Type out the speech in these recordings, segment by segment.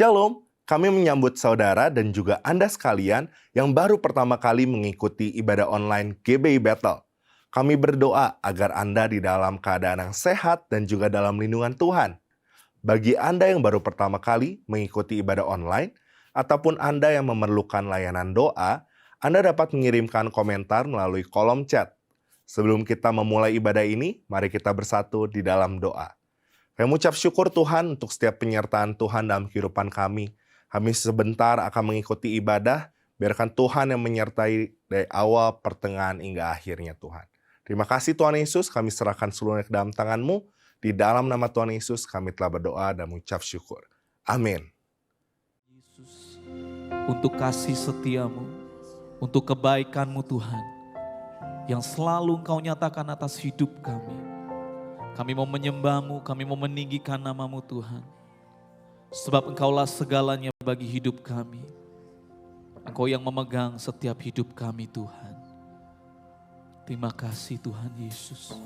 Shalom, kami menyambut saudara dan juga Anda sekalian yang baru pertama kali mengikuti ibadah online GBI Battle. Kami berdoa agar Anda di dalam keadaan yang sehat dan juga dalam lindungan Tuhan. Bagi Anda yang baru pertama kali mengikuti ibadah online, ataupun Anda yang memerlukan layanan doa, Anda dapat mengirimkan komentar melalui kolom chat. Sebelum kita memulai ibadah ini, mari kita bersatu di dalam doa. Kami mengucap syukur Tuhan untuk setiap penyertaan Tuhan dalam kehidupan kami. Kami sebentar akan mengikuti ibadah, biarkan Tuhan yang menyertai dari awal, pertengahan, hingga akhirnya Tuhan. Terima kasih Tuhan Yesus, kami serahkan seluruhnya ke dalam tangan-Mu. Di dalam nama Tuhan Yesus kami telah berdoa dan mengucap syukur. Amin. Yesus, untuk kasih setiamu, untuk kebaikan-Mu Tuhan, yang selalu Engkau nyatakan atas hidup kami. Kami mau menyembah-Mu, kami mau meninggikan nama-Mu Tuhan. Sebab Engkaulah segalanya bagi hidup kami. Engkau yang memegang setiap hidup kami Tuhan. Terima kasih Tuhan Yesus.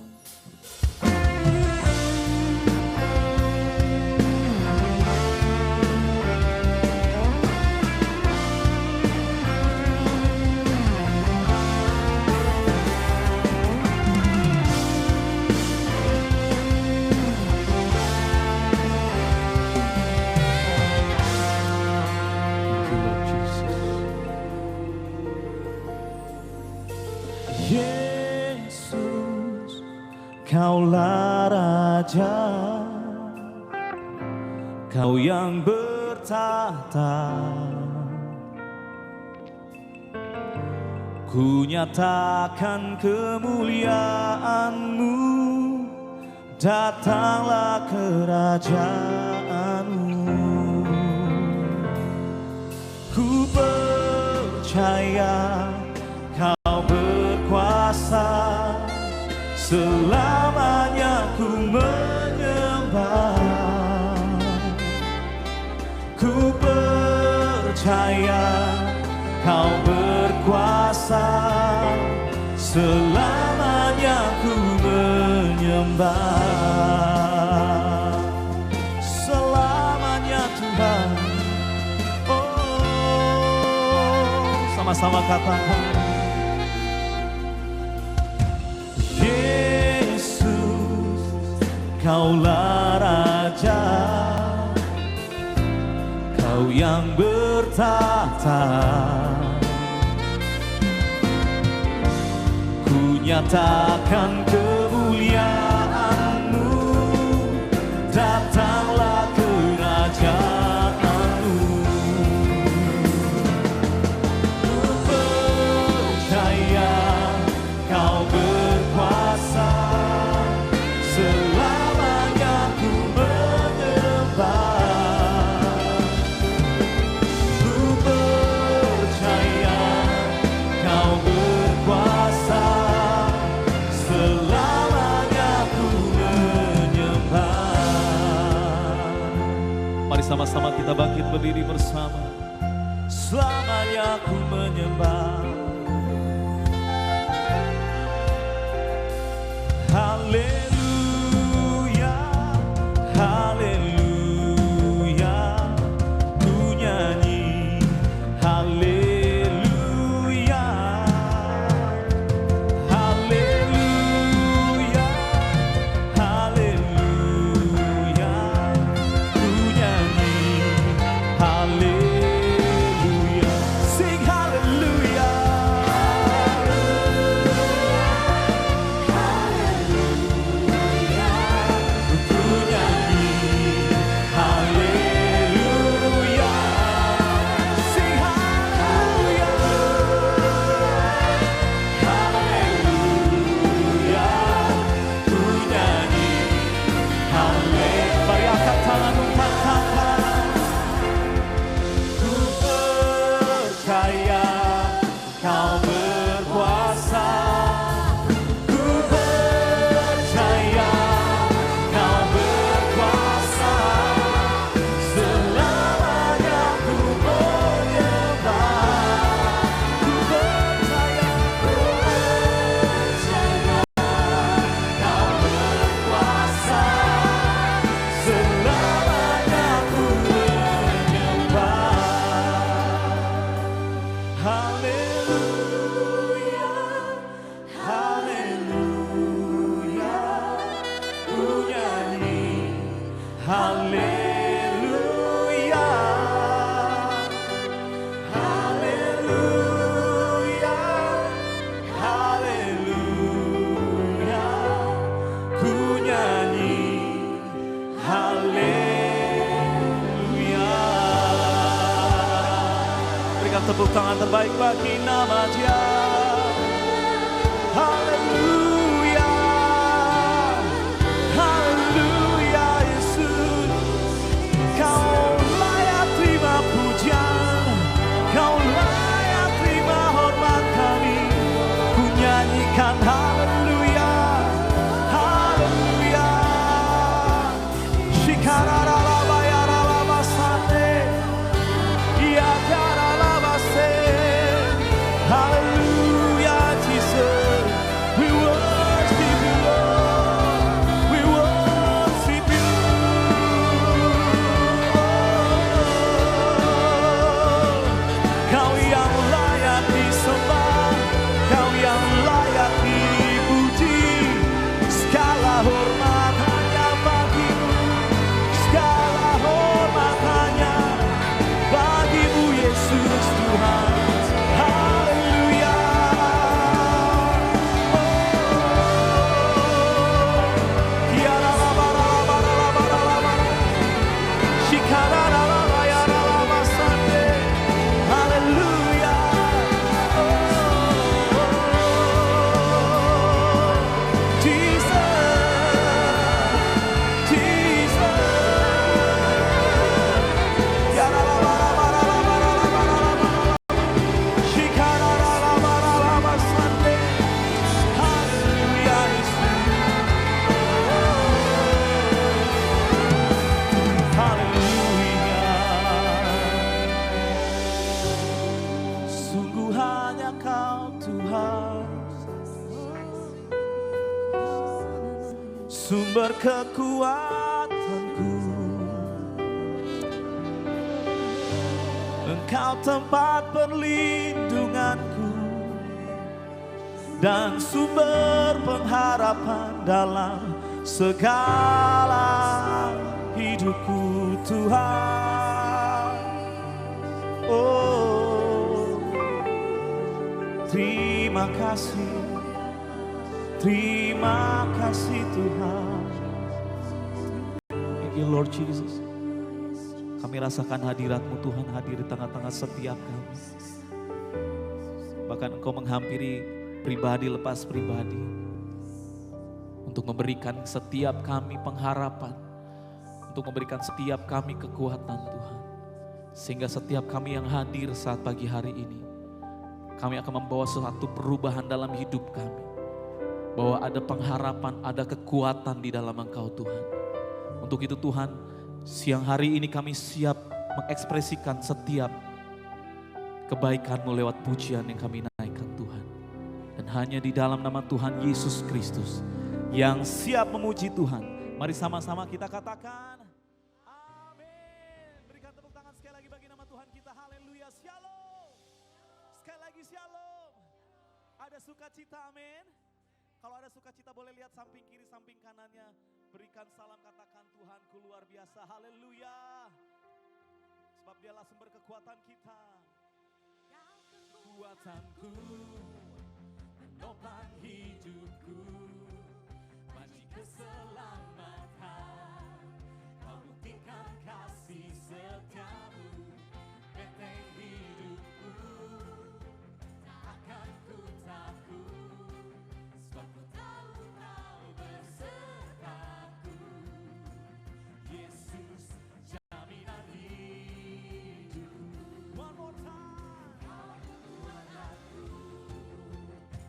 Kaulah Raja, Kau yang bertahta. Ku nyatakan kemuliaan-Mu, datanglah kerajaan-Mu. Ku percaya Kau berkuasa, selamanya ku menyembah. Ku percaya Kau berkuasa, selamanya ku menyembah. Selamanya Tuhan. Oh, sama-sama katakan. Kaulah Raja, Kau yang bertahta. Ku nyatakan kemuliaan-Mu, datanglah kerajaan-Mu. Ku percaya Kau berkuasa, sama-sama kita bangkit berdiri bersama. Selamanya ku menyembah. Haleluya, haleluya. Ku nyanyi haleluya, haleluya, haleluya. Haleluya, sing haleluya. tepuk tangan terbaik bagi nama Dia. Haleluya, haleluya Yesus. Kau layak terima pujian, Kau layak terima hormat kami. Ku nyanyikan haleluya, haleluya. Shikarararabayarabasane, yakararabase. Hallelujah, Jesus. We worship you, Lord. We worship you. Kau yang layak disembah, Kau yang layak dipuji. Segala hormat hanya bagimu, segala hormat hanya bagimu Yesus Tuhan. Haleluya. Haleluya. Jesus, sungguh hanya Kau Tuhan, sumber kekuatanku. Engkau tempat perlindunganku dan sumber pengharapan dalam segala hidupku Tuhan. Oh, terima kasih Tuhan. Thank you Lord Jesus. Kami rasakan hadirat-Mu Tuhan hadir di tengah-tengah setiap kami. Bahkan Engkau menghampiri pribadi lepas pribadi untuk memberikan setiap kami pengharapan, untuk memberikan setiap kami kekuatan Tuhan. Sehingga setiap kami yang hadir saat pagi hari ini, kami akan membawa suatu perubahan dalam hidup kami. Bahwa ada pengharapan, ada kekuatan di dalam Engkau Tuhan. Untuk itu Tuhan, siang hari ini kami siap mengekspresikan setiap kebaikan-Mu lewat pujian yang kami naikkan Tuhan. Dan hanya di dalam nama Tuhan Yesus Kristus yang siap memuji Tuhan. Mari sama-sama kita katakan amin. Berikan tepuk tangan sekali lagi bagi nama Tuhan kita. Haleluya, shalom. Sekali lagi shalom. Ada sukacita, amin. Kalau ada sukacita boleh lihat samping kiri, samping kanannya. Berikan salam, katakan Tuhanku luar biasa. Haleluya. Sebab Dialah sumber kekuatan kita. Kekuatanku, menopang hidupku, panji keselamatan. Kau buktikan kasih setiamu, benteng hidupku, tak akan ku takut. Sebab ku tahu Kau besertaku, Yesus jaminan hidup. One more time. Kau kekuatanku,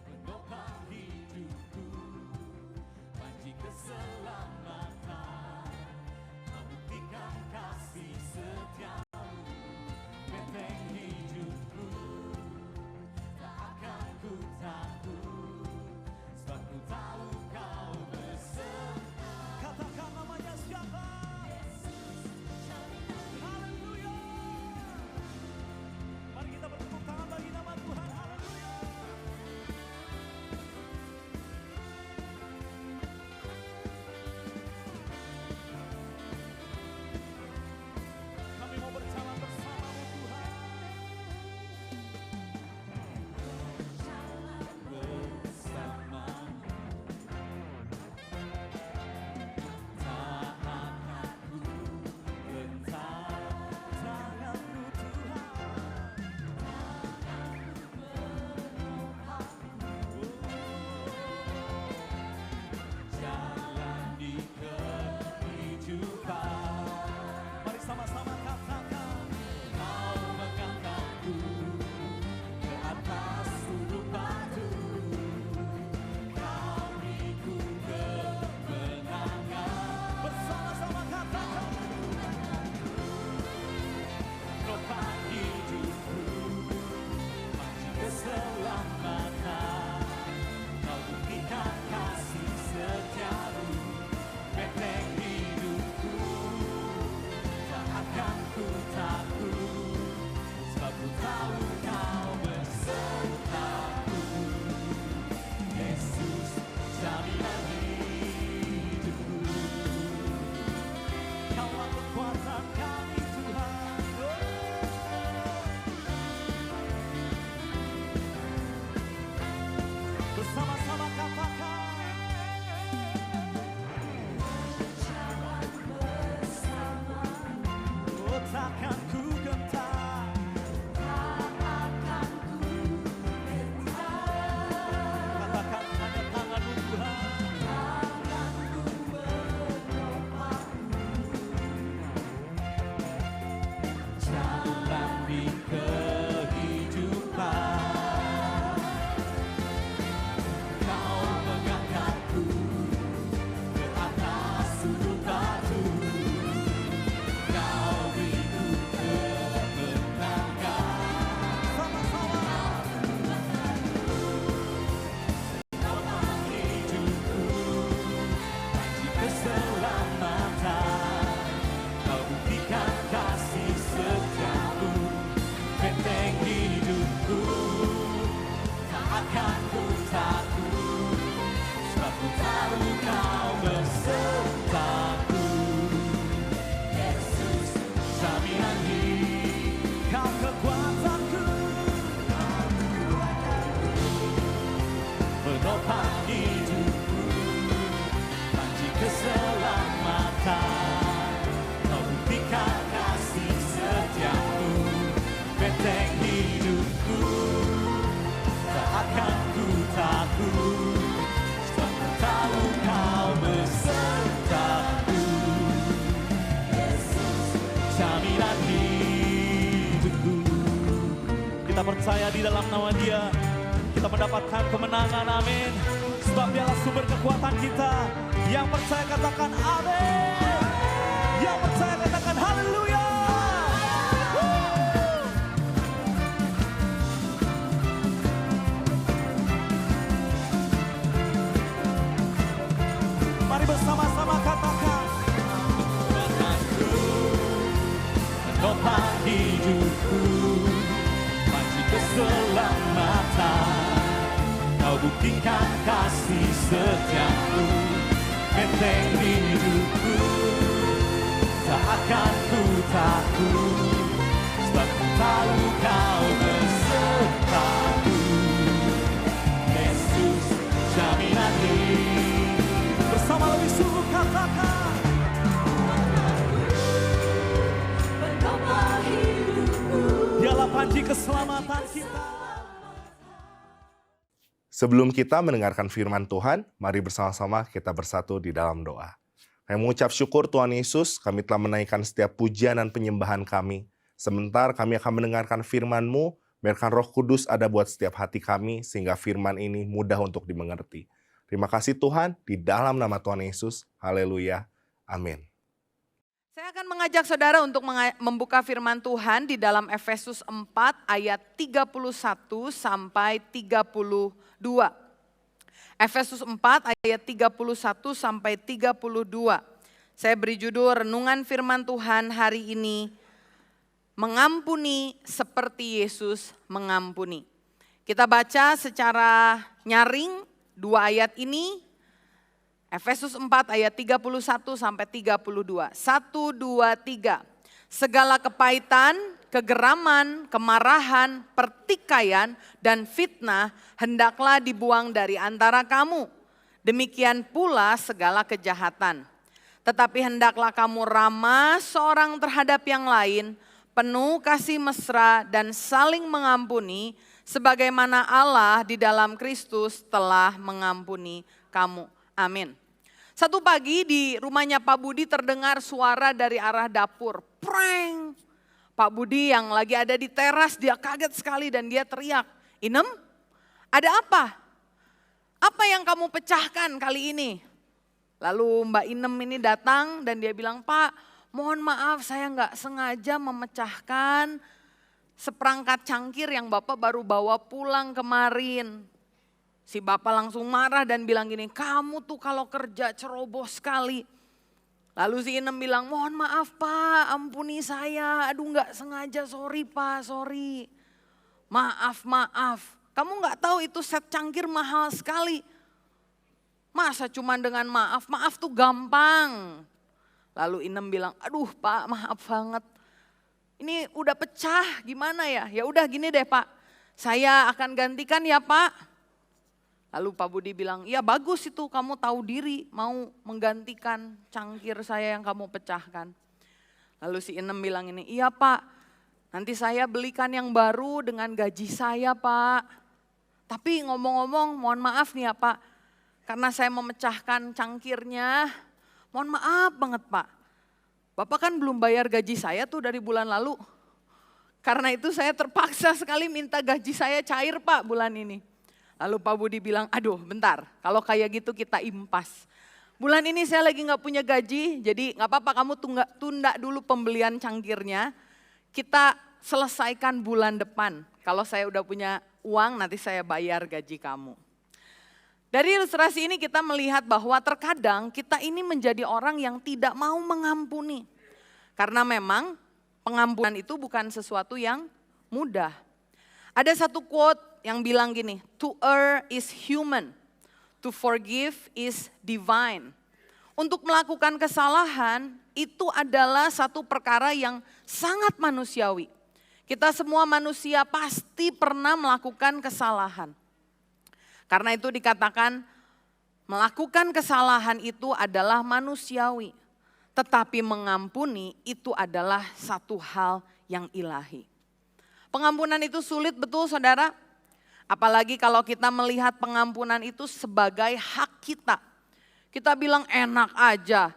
menopang hidupku, keselamatan. Kau buktikan kasih setiamu, benteng hidupku. Tak akan ku takut, sebab ku tahu kau besertaku. Yesus, jaminan hidup, kau kekuatanku. Penopang hidupku, panci keselamatan. Kau buktikan kasih setiamu, benteng hidupku. Tak akan ku takut, sebab ku tahu kau besertaku. Yesus, jaminan hidupku. Kita percaya di dalam nama Dia, kita mendapatkan kemenangan, amin. Sebab Dialah sumber kekuatan kita. Yang percaya katakan amin. Yang percaya katakan haleluya. Mari bersama-sama katakan. Kekuatanku, penopang hidupku, panci keselamatan. Kau buktikan kasih setiamu, benteng hidupku. Tak akan ku takut, sebab ku tahu kau besertaku. Yesus, jaminan hidup. Bersama lebih sungguh katakan. Penopang hidupku, Dialah panci keselamatan kita. Sebelum kita mendengarkan firman Tuhan, mari bersama-sama kita bersatu di dalam doa. Kami mengucap syukur Tuhan Yesus, kami telah menaikkan setiap pujian dan penyembahan kami. Sebentar kami akan mendengarkan firman-Mu, biarkan Roh Kudus ada buat setiap hati kami, sehingga firman ini mudah untuk dimengerti. Terima kasih Tuhan, di dalam nama Tuhan Yesus. Haleluya. Amin. Saya akan mengajak saudara untuk membuka firman Tuhan di dalam Efesus 4 ayat 31 sampai 32. Efesus 4 ayat 31 sampai 32. Saya beri judul renungan firman Tuhan hari ini, mengampuni seperti Yesus mengampuni. Kita baca secara nyaring dua ayat ini. Efesus 4 ayat 31 sampai 32. 1, 2, 3. Segala kepahitan, kegeraman, kemarahan, pertikaian, dan fitnah hendaklah dibuang dari antara kamu. Demikian pula segala kejahatan. Tetapi hendaklah kamu ramah seorang terhadap yang lain, penuh kasih mesra dan saling mengampuni, sebagaimana Allah di dalam Kristus telah mengampuni kamu. Amin. Satu pagi di rumahnya Pak Budi terdengar suara dari arah dapur. Preng. Pak Budi yang lagi ada di teras, dia kaget sekali dan dia teriak, "Inem, ada apa? Apa yang kamu pecahkan kali ini?" Lalu Mbak Inem ini datang dan dia bilang, "Pak, mohon maaf saya nggak sengaja memecahkan seperangkat cangkir yang Bapak baru bawa pulang kemarin." Si bapak langsung marah dan bilang gini, "Kamu tuh kalau kerja ceroboh sekali." Lalu si Inem bilang, "Mohon maaf Pak, ampuni saya. Aduh nggak sengaja, sorry Pak, sorry. Maaf. Kamu nggak tahu itu set cangkir mahal sekali. Masa cuma dengan maaf tuh gampang." Lalu Inem bilang, "Aduh Pak, maaf banget. Ini udah pecah, gimana ya? Ya udah gini deh Pak, saya akan gantikan ya Pak." Lalu Pak Budi bilang, "Ya bagus itu kamu tahu diri mau menggantikan cangkir saya yang kamu pecahkan." Lalu si Inem bilang ini, "Iya Pak, nanti saya belikan yang baru dengan gaji saya Pak. Tapi ngomong-ngomong mohon maaf nih ya Pak, karena saya memecahkan cangkirnya, mohon maaf banget Pak. Bapak kan belum bayar gaji saya tuh dari bulan lalu. Karena itu saya terpaksa sekali minta gaji saya cair Pak bulan ini." Lalu Pak Budi bilang, "Aduh bentar, kalau kayak gitu kita impas. Bulan ini saya lagi gak punya gaji, jadi gak apa-apa kamu tunda dulu pembelian cangkirnya. Kita selesaikan bulan depan. Kalau saya udah punya uang nanti saya bayar gaji kamu." Dari ilustrasi ini kita melihat bahwa terkadang kita ini menjadi orang yang tidak mau mengampuni. Karena memang pengampunan itu bukan sesuatu yang mudah. Ada satu quote yang bilang gini, to err is human, to forgive is divine. Untuk melakukan kesalahan itu adalah satu perkara yang sangat manusiawi. Kita semua manusia pasti pernah melakukan kesalahan. Karena itu dikatakan melakukan kesalahan itu adalah manusiawi. Tetapi mengampuni itu adalah satu hal yang ilahi. Pengampunan itu sulit betul saudara. Apalagi kalau kita melihat pengampunan itu sebagai hak kita. Kita bilang enak aja.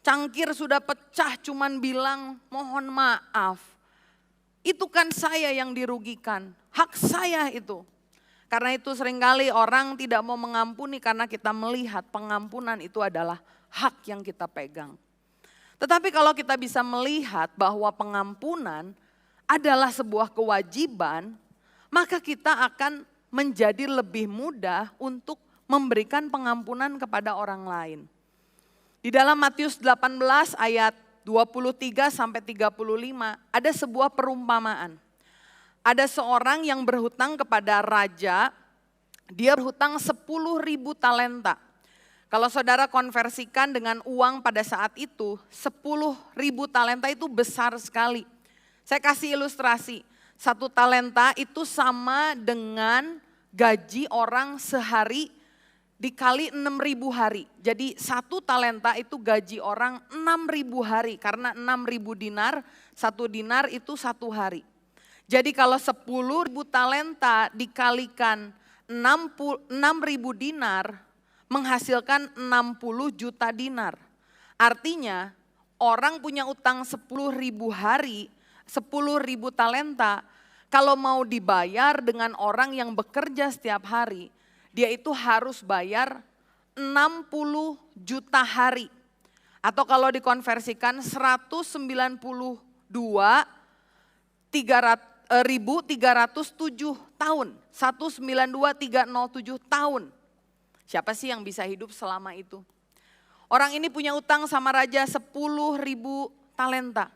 Cangkir sudah pecah cuman bilang mohon maaf. Itu kan saya yang dirugikan. Hak saya itu. Karena itu seringkali orang tidak mau mengampuni karena kita melihat pengampunan itu adalah hak yang kita pegang. Tetapi kalau kita bisa melihat bahwa pengampunan adalah sebuah kewajiban, maka kita akan menjadi lebih mudah untuk memberikan pengampunan kepada orang lain. Di dalam Matius 18 ayat 23 sampai 35 ada sebuah perumpamaan. Ada seorang yang berhutang kepada raja, dia berhutang 10.000 talenta. Kalau saudara konversikan dengan uang pada saat itu, 10.000 talenta itu besar sekali. Saya kasih ilustrasi, 1 talenta itu sama dengan gaji orang sehari dikali 6.000 hari. Jadi 1 talenta itu gaji orang 6.000 hari, karena 6.000 dinar, 1 dinar itu 1 hari. Jadi kalau 10.000 talenta dikalikan 6.000 dinar menghasilkan 60 juta dinar. Artinya orang punya utang 10.000 hari, 10.000 talenta, kalau mau dibayar dengan orang yang bekerja setiap hari, dia itu harus bayar 60 juta hari. Atau kalau dikonversikan 192.307 tahun, 192.307 tahun. Siapa sih yang bisa hidup selama itu? Orang ini punya utang sama raja 10.000 talenta.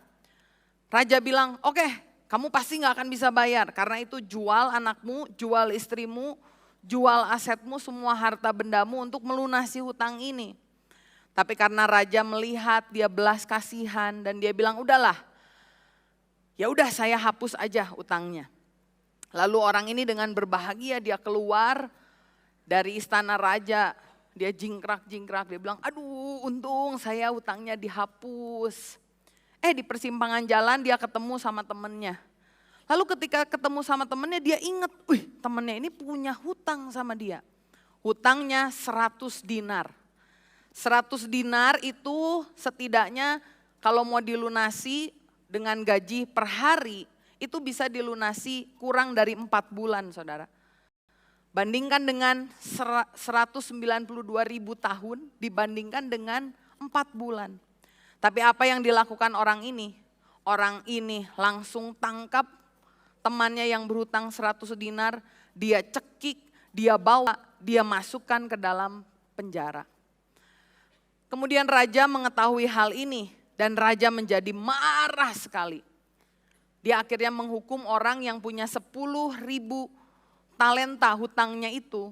Raja bilang, oke, kamu pasti gak akan bisa bayar. Karena itu jual anakmu, jual istrimu, jual asetmu, semua harta bendamu untuk melunasi hutang ini. Tapi karena raja melihat dia belas kasihan dan dia bilang udahlah, ya udah saya hapus aja utangnya. Lalu orang ini dengan berbahagia dia keluar dari istana raja, dia jingkrak-jingkrak, dia bilang aduh untung saya utangnya dihapus. Di persimpangan jalan dia ketemu sama temennya. Lalu ketika ketemu sama temennya dia ingat, temennya ini punya hutang sama dia. Hutangnya 100 dinar. 100 dinar itu setidaknya kalau mau dilunasi dengan gaji per hari, itu bisa dilunasi kurang dari 4 bulan saudara. Bandingkan dengan 192.000 tahun, dibandingkan dengan 4 bulan. Tapi apa yang dilakukan orang ini? Orang ini langsung tangkap temannya yang berhutang 100 dinar, dia cekik, dia bawa, dia masukkan ke dalam penjara. Kemudian raja mengetahui hal ini dan raja menjadi marah sekali. Dia akhirnya menghukum orang yang punya 10.000 talenta hutangnya itu.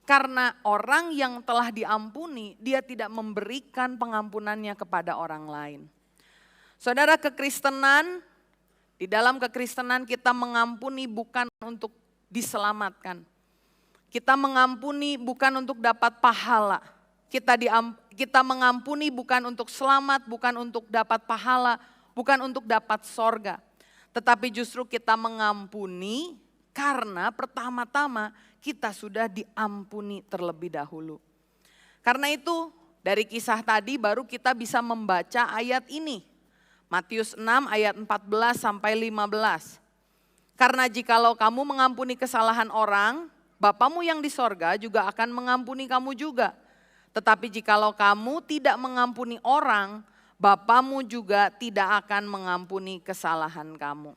Karena orang yang telah diampuni, dia tidak memberikan pengampunannya kepada orang lain. Saudara, kekristenan, di dalam kekristenan kita mengampuni bukan untuk diselamatkan. Kita mengampuni bukan untuk dapat pahala. Kita mengampuni bukan untuk selamat, bukan untuk dapat pahala, bukan untuk dapat sorga. Tetapi justru kita mengampuni karena pertama-tama kita sudah diampuni terlebih dahulu. Karena itu dari kisah tadi baru kita bisa membaca ayat ini. Matius 6 ayat 14 sampai 15. Karena jikalau kamu mengampuni kesalahan orang, Bapamu yang di sorga juga akan mengampuni kamu juga. Tetapi jikalau kamu tidak mengampuni orang, Bapamu juga tidak akan mengampuni kesalahan kamu.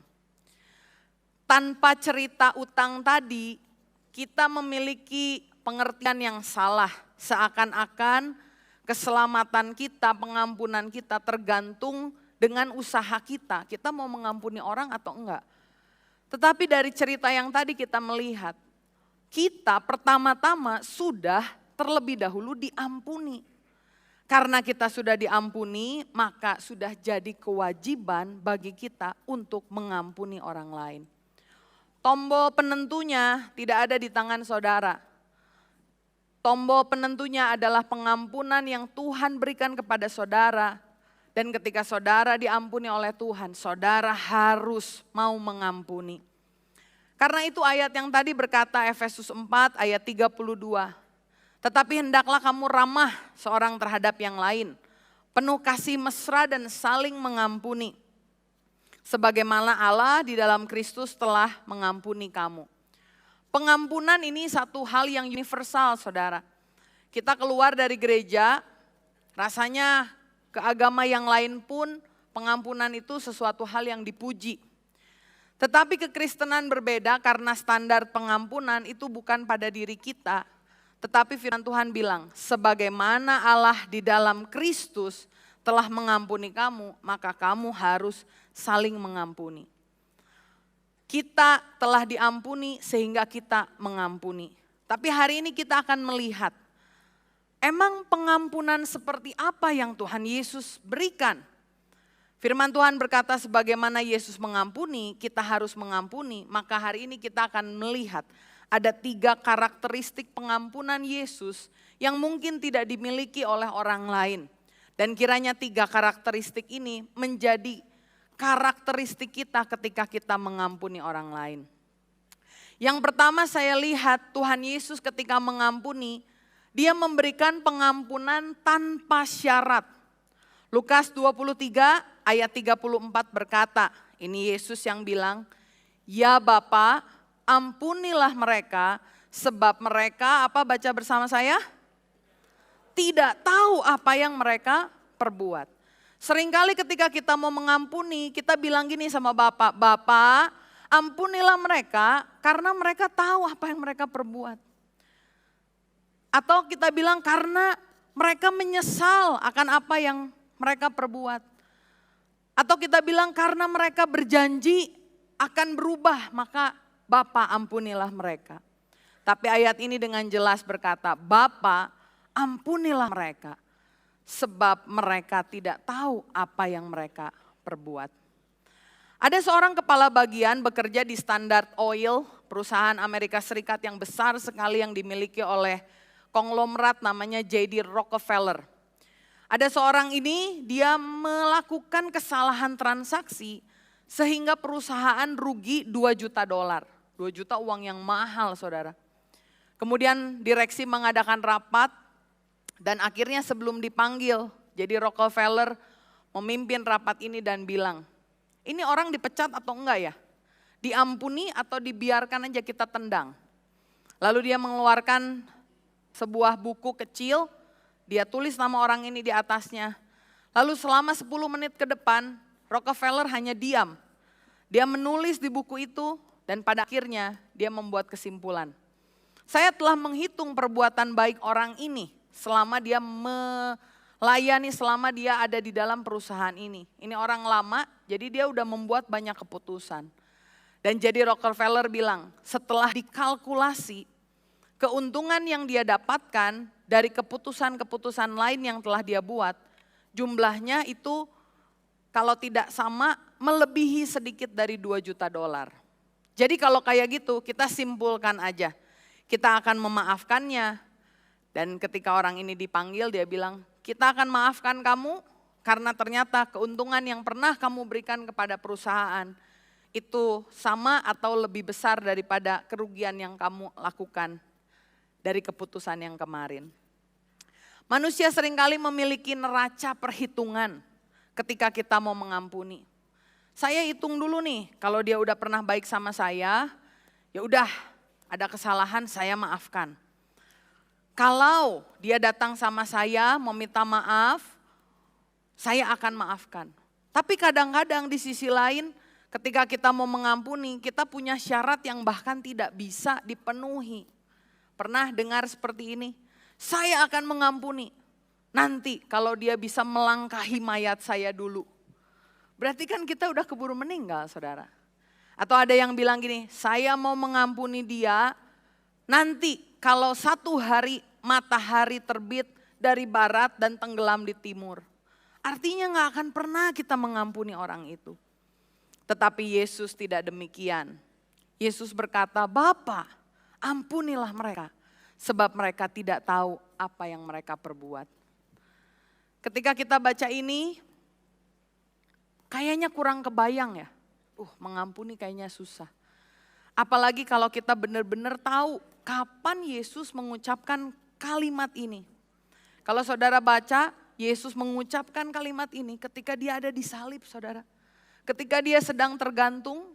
Tanpa cerita utang tadi, kita memiliki pengertian yang salah, seakan-akan keselamatan kita, pengampunan kita tergantung dengan usaha kita. Kita mau mengampuni orang atau enggak. Tetapi dari cerita yang tadi kita melihat, kita pertama-tama sudah terlebih dahulu diampuni. Karena kita sudah diampuni, maka sudah jadi kewajiban bagi kita untuk mengampuni orang lain. Tombol penentunya tidak ada di tangan saudara. Tombol penentunya adalah pengampunan yang Tuhan berikan kepada saudara. Dan ketika saudara diampuni oleh Tuhan, saudara harus mau mengampuni. Karena itu ayat yang tadi berkata Efesus 4 ayat 32. Tetapi hendaklah kamu ramah seorang terhadap yang lain, penuh kasih mesra dan saling mengampuni. Sebagaimana Allah di dalam Kristus telah mengampuni kamu. Pengampunan ini satu hal yang universal, saudara. Kita keluar dari gereja, rasanya ke agama yang lain pun pengampunan itu sesuatu hal yang dipuji. Tetapi kekristenan berbeda karena standar pengampunan itu bukan pada diri kita, tetapi firman Tuhan bilang, sebagaimana Allah di dalam Kristus telah mengampuni kamu, maka kamu harus saling mengampuni. Kita telah diampuni sehingga kita mengampuni. Tapi hari ini kita akan melihat, emang pengampunan seperti apa yang Tuhan Yesus berikan? Firman Tuhan berkata sebagaimana Yesus mengampuni, kita harus mengampuni. Maka hari ini kita akan melihat ada 3 karakteristik pengampunan Yesus yang mungkin tidak dimiliki oleh orang lain. Dan kiranya 3 karakteristik ini menjadi karakteristik kita ketika kita mengampuni orang lain. Yang pertama saya lihat Tuhan Yesus ketika mengampuni, dia memberikan pengampunan tanpa syarat. Lukas 23 ayat 34 berkata, ini Yesus yang bilang, ya Bapa, ampunilah mereka sebab mereka, apa baca bersama saya? Tidak tahu apa yang mereka perbuat. Seringkali ketika kita mau mengampuni, kita bilang gini sama Bapak, Bapak ampunilah mereka karena mereka tahu apa yang mereka perbuat. Atau kita bilang karena mereka menyesal akan apa yang mereka perbuat. Atau kita bilang karena mereka berjanji akan berubah, maka Bapa ampunilah mereka. Tapi ayat ini dengan jelas berkata, Bapa ampunilah mereka. Sebab mereka tidak tahu apa yang mereka perbuat. Ada seorang kepala bagian bekerja di Standard Oil, perusahaan Amerika Serikat yang besar sekali yang dimiliki oleh konglomerat namanya J.D. Rockefeller. Ada seorang ini, dia melakukan kesalahan transaksi sehingga perusahaan rugi $2 juta. 2 juta uang yang mahal, saudara. Kemudian direksi mengadakan rapat dan akhirnya sebelum dipanggil, jadi Rockefeller memimpin rapat ini dan bilang, ini orang dipecat atau enggak ya? Diampuni atau dibiarkan aja kita tendang? Lalu dia mengeluarkan sebuah buku kecil, dia tulis nama orang ini di atasnya. Lalu selama 10 menit ke depan, Rockefeller hanya diam. Dia menulis di buku itu dan pada akhirnya dia membuat kesimpulan. Saya telah menghitung perbuatan baik orang ini selama dia melayani, selama dia ada di dalam perusahaan ini. Ini orang lama, jadi dia udah membuat banyak keputusan. Dan jadi Rockefeller bilang, setelah dikalkulasi, keuntungan yang dia dapatkan dari keputusan-keputusan lain yang telah dia buat, jumlahnya itu kalau tidak sama melebihi sedikit dari $2 juta. Jadi kalau kayak gitu kita simpulkan aja, kita akan memaafkannya. Dan ketika orang ini dipanggil dia bilang, kita akan maafkan kamu karena ternyata keuntungan yang pernah kamu berikan kepada perusahaan itu sama atau lebih besar daripada kerugian yang kamu lakukan dari keputusan yang kemarin. Manusia seringkali memiliki neraca perhitungan ketika kita mau mengampuni. Saya hitung dulu nih, kalau dia udah pernah baik sama saya, ya udah ada kesalahan saya maafkan. Kalau dia datang sama saya meminta maaf, saya akan maafkan. Tapi kadang-kadang di sisi lain ketika kita mau mengampuni, kita punya syarat yang bahkan tidak bisa dipenuhi. Pernah dengar seperti ini? Saya akan mengampuni. Nanti kalau dia bisa melangkahi mayat saya dulu. Berarti kan kita udah keburu meninggal, saudara. Atau ada yang bilang gini, saya mau mengampuni dia nanti kalau satu hari matahari terbit dari barat dan tenggelam di timur. Artinya gak akan pernah kita mengampuni orang itu. Tetapi Yesus tidak demikian. Yesus berkata, Bapa, ampunilah mereka. Sebab mereka tidak tahu apa yang mereka perbuat. Ketika kita baca ini, kayaknya kurang kebayang ya. Mengampuni kayaknya susah. Apalagi kalau kita benar-benar tahu kapan Yesus mengucapkan kalimat ini. Kalau saudara baca, Yesus mengucapkan kalimat ini ketika dia ada di salib, saudara. Ketika dia sedang tergantung,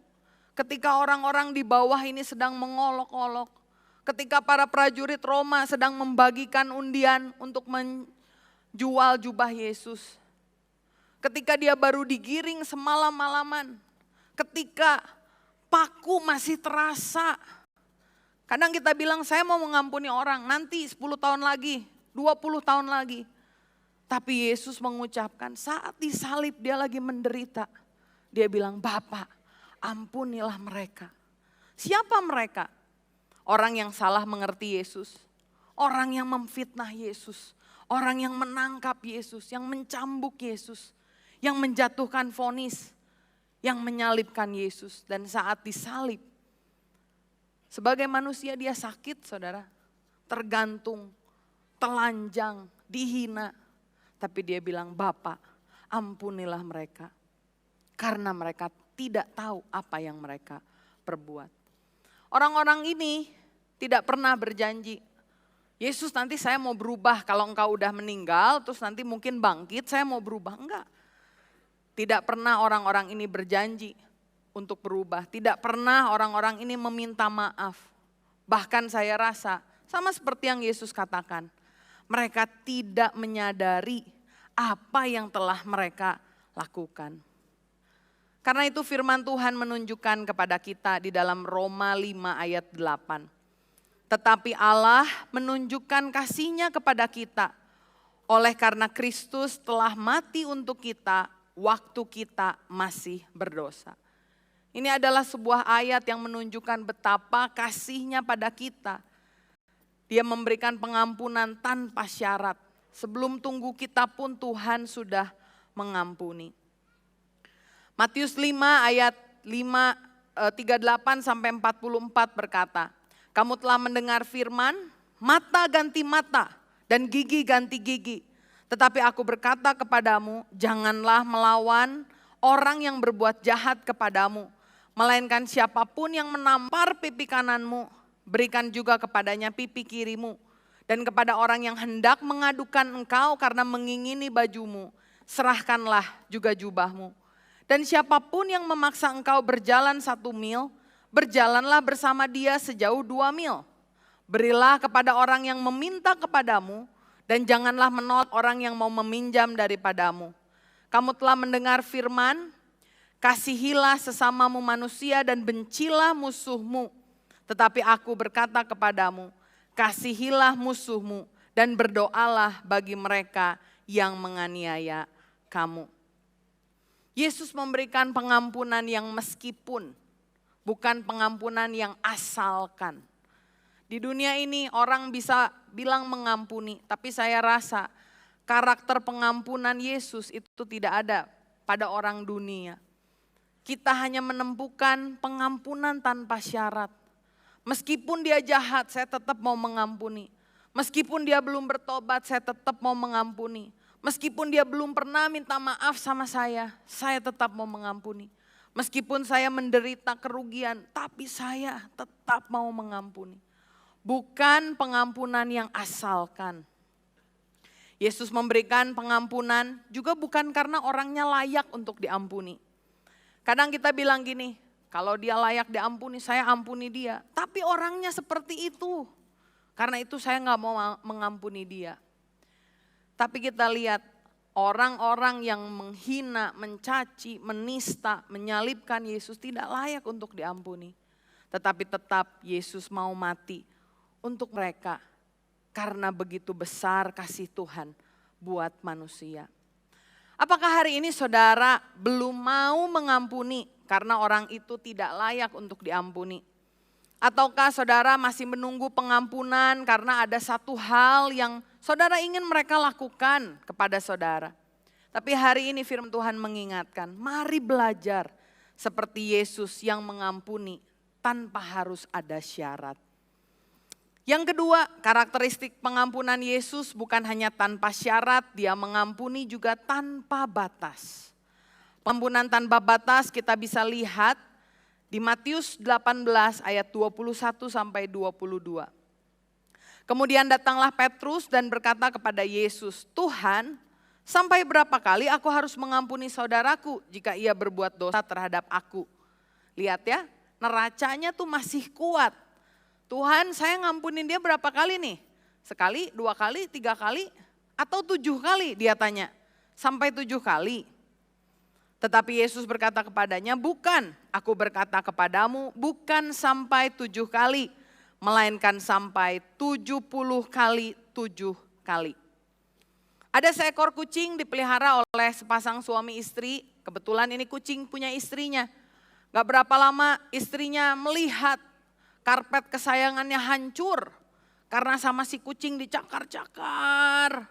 ketika orang-orang di bawah ini sedang mengolok-olok. Ketika para prajurit Roma sedang membagikan undian untuk menjual jubah Yesus. Ketika dia baru digiring semalam-malaman. Ketika paku masih terasa. Kadang kita bilang saya mau mengampuni orang, nanti 10 tahun lagi, 20 tahun lagi. Tapi Yesus mengucapkan saat disalib dia lagi menderita. Dia bilang, Bapa, ampunilah mereka. Siapa mereka? Orang yang salah mengerti Yesus. Orang yang memfitnah Yesus. Orang yang menangkap Yesus, yang mencambuk Yesus. Yang menjatuhkan vonis. Yang menyalibkan Yesus. Dan saat disalib, sebagai manusia dia sakit, saudara. Tergantung, telanjang, dihina. Tapi dia bilang, Bapa, ampunilah mereka. Karena mereka tidak tahu apa yang mereka perbuat. Orang-orang ini tidak pernah berjanji, Yesus nanti saya mau berubah kalau engkau udah meninggal, terus nanti mungkin bangkit saya mau berubah. Enggak. Tidak pernah orang-orang ini berjanji untuk berubah. Tidak pernah orang-orang ini meminta maaf. Bahkan saya rasa sama seperti yang Yesus katakan. Mereka tidak menyadari apa yang telah mereka lakukan. Karena itu firman Tuhan menunjukkan kepada kita di dalam Roma 5 ayat 8. Tetapi Allah menunjukkan kasih-Nya kepada kita. Oleh karena Kristus telah mati untuk kita waktu kita masih berdosa. Ini adalah sebuah ayat yang menunjukkan betapa kasih-Nya pada kita. Dia memberikan pengampunan tanpa syarat. Sebelum tunggu kita pun Tuhan sudah mengampuni. Matius 5 ayat 38 sampai 44 berkata, kamu telah mendengar firman, mata ganti mata dan gigi ganti gigi. Tetapi aku berkata kepadamu, janganlah melawan orang yang berbuat jahat kepadamu. Melainkan siapapun yang menampar pipi kananmu, berikan juga kepadanya pipi kirimu. Dan kepada orang yang hendak mengadukan engkau karena mengingini bajumu, serahkanlah juga jubahmu. Dan siapapun yang memaksa engkau berjalan 1 mil, berjalanlah bersama dia sejauh 2 mil. Berilah kepada orang yang meminta kepadamu, dan janganlah menolak orang yang mau meminjam daripadamu. Kamu telah mendengar firman, kasihilah sesamamu manusia dan bencilah musuhmu. Tetapi aku berkata kepadamu, kasihilah musuhmu dan berdoalah bagi mereka yang menganiaya kamu. Yesus memberikan pengampunan yang meskipun, bukan pengampunan yang asalkan. Di dunia ini orang bisa bilang mengampuni, tapi saya rasa karakter pengampunan Yesus itu tidak ada pada orang dunia. Kita hanya menemukan pengampunan tanpa syarat. Meskipun dia jahat, saya tetap mau mengampuni. Meskipun dia belum bertobat, saya tetap mau mengampuni. Meskipun dia belum pernah minta maaf sama saya tetap mau mengampuni. Meskipun saya menderita kerugian, tapi saya tetap mau mengampuni. Bukan pengampunan yang asalkan. Yesus memberikan pengampunan juga bukan karena orangnya layak untuk diampuni. Kadang kita bilang gini, kalau dia layak diampuni, saya ampuni dia. Tapi orangnya seperti itu. Karena itu saya gak mau mengampuni dia. Tapi kita lihat orang-orang yang menghina, mencaci, menista, menyalibkan Yesus tidak layak untuk diampuni. Tetapi tetap Yesus mau mati untuk mereka. Karena begitu besar kasih Tuhan buat manusia. Apakah hari ini saudara belum mau mengampuni karena orang itu tidak layak untuk diampuni? Ataukah saudara masih menunggu pengampunan karena ada satu hal yang saudara ingin mereka lakukan kepada saudara? Tapi hari ini firman Tuhan mengingatkan, mari belajar seperti Yesus yang mengampuni tanpa harus ada syarat. Yang kedua, karakteristik pengampunan Yesus bukan hanya tanpa syarat, dia mengampuni juga tanpa batas. Pengampunan tanpa batas kita bisa lihat di Matius 18 ayat 21 sampai 22. Kemudian datanglah Petrus dan berkata kepada Yesus, Tuhan, sampai berapa kali aku harus mengampuni saudaraku jika ia berbuat dosa terhadap aku? Lihat ya, neracanya tuh masih kuat. Tuhan, saya ngampunin dia berapa kali nih? Sekali, 2 kali, 3 kali, atau 7 kali? Dia tanya, sampai 7 kali. Tetapi Yesus berkata kepadanya, bukan, aku berkata kepadamu, bukan sampai 7 kali, melainkan sampai 70 kali 7 kali. Ada seekor kucing dipelihara oleh sepasang suami istri, kebetulan ini kucing punya istrinya. Gak berapa lama istrinya melihat karpet kesayangannya hancur karena sama si kucing dicakar-cakar.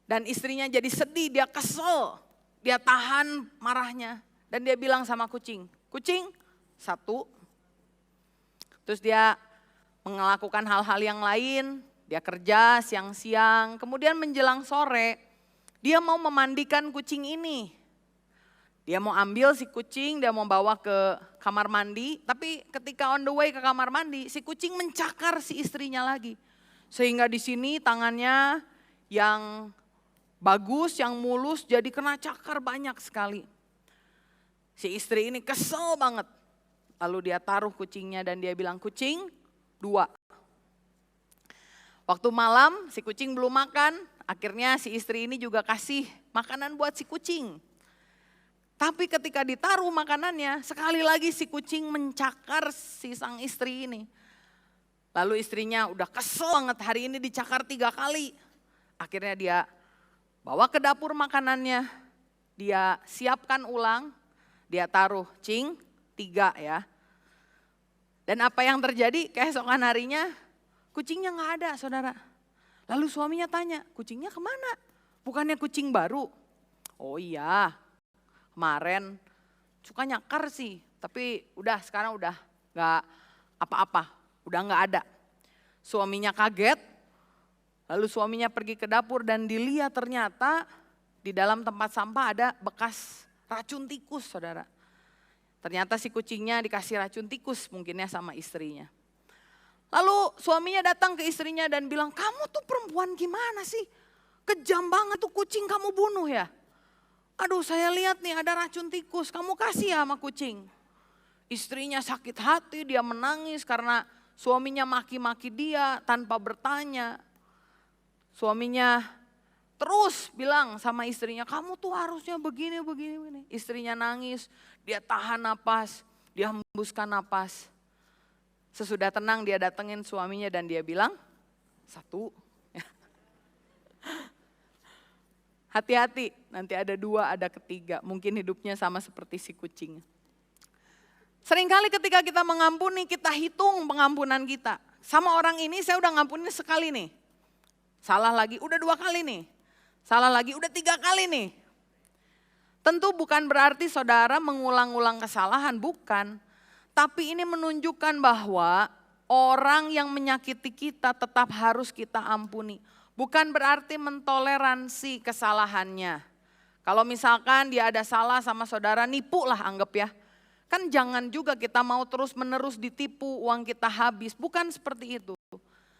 Dan istrinya jadi sedih, dia kesel, dia tahan marahnya. Dan dia bilang sama kucing, kucing 1. Terus dia melakukan hal-hal yang lain, dia kerja siang-siang, kemudian menjelang sore dia mau memandikan kucing ini. Dia mau ambil si kucing, dia mau bawa ke kamar mandi, tapi ketika on the way ke kamar mandi, si kucing mencakar si istrinya lagi. Sehingga di sini tangannya yang bagus, yang mulus jadi kena cakar banyak sekali. Si istri ini kesel banget. Lalu dia taruh kucingnya dan dia bilang, kucing 2. Waktu malam si kucing belum makan, akhirnya si istri ini juga kasih makanan buat si kucing. Tapi ketika ditaruh makanannya, sekali lagi si kucing mencakar si sang istri ini. Lalu istrinya udah kesel banget, hari ini dicakar 3 kali. Akhirnya dia bawa ke dapur makanannya, dia siapkan ulang, dia taruh 3 ya. Dan apa yang terjadi keesokan harinya, kucingnya gak ada saudara. Lalu suaminya tanya, kucingnya kemana? Bukannya kucing baru? Oh iya, kemarin suka nyakar sih, tapi sekarang udah gak apa-apa, udah gak ada. Suaminya kaget, lalu suaminya pergi ke dapur dan dilihat ternyata di dalam tempat sampah ada bekas racun tikus saudara. Ternyata si kucingnya dikasih racun tikus mungkinnya sama istrinya. Lalu suaminya datang ke istrinya dan bilang, kamu tuh perempuan gimana sih? Kejam banget tuh kucing kamu bunuh ya. Aduh saya lihat nih ada racun tikus, kamu kasih ya sama kucing. Istrinya sakit hati, dia menangis karena suaminya maki-maki dia tanpa bertanya. Suaminya terus bilang sama istrinya, kamu tuh harusnya begini. Istrinya nangis, dia tahan napas, dia hembuskan napas. Sesudah tenang dia datengin suaminya dan dia bilang, 1. Hati-hati, nanti ada 2, ada ketiga. Mungkin hidupnya sama seperti si kucing. Seringkali ketika kita mengampuni, kita hitung pengampunan kita. Sama orang ini saya udah ngampunin sekali nih. Salah lagi, udah 2 kali nih. Salah lagi, udah 3 kali nih. Tentu bukan berarti saudara mengulang-ulang kesalahan, bukan. Tapi ini menunjukkan bahwa orang yang menyakiti kita tetap harus kita ampuni. Bukan berarti mentoleransi kesalahannya. Kalau misalkan dia ada salah sama saudara, nipu lah anggap ya. Kan jangan juga kita mau terus-menerus ditipu, uang kita habis. Bukan seperti itu.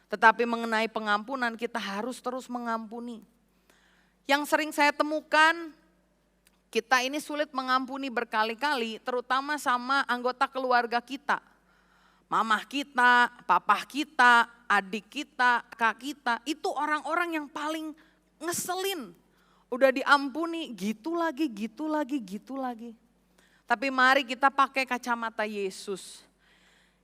Tetapi mengenai pengampunan kita harus terus mengampuni. Yang sering saya temukan, kita ini sulit mengampuni berkali-kali, terutama sama anggota keluarga kita. Mamah kita, papah kita, adik kita, kakak kita, itu orang-orang yang paling ngeselin. Udah diampuni, gitu lagi. Tapi mari kita pakai kacamata Yesus.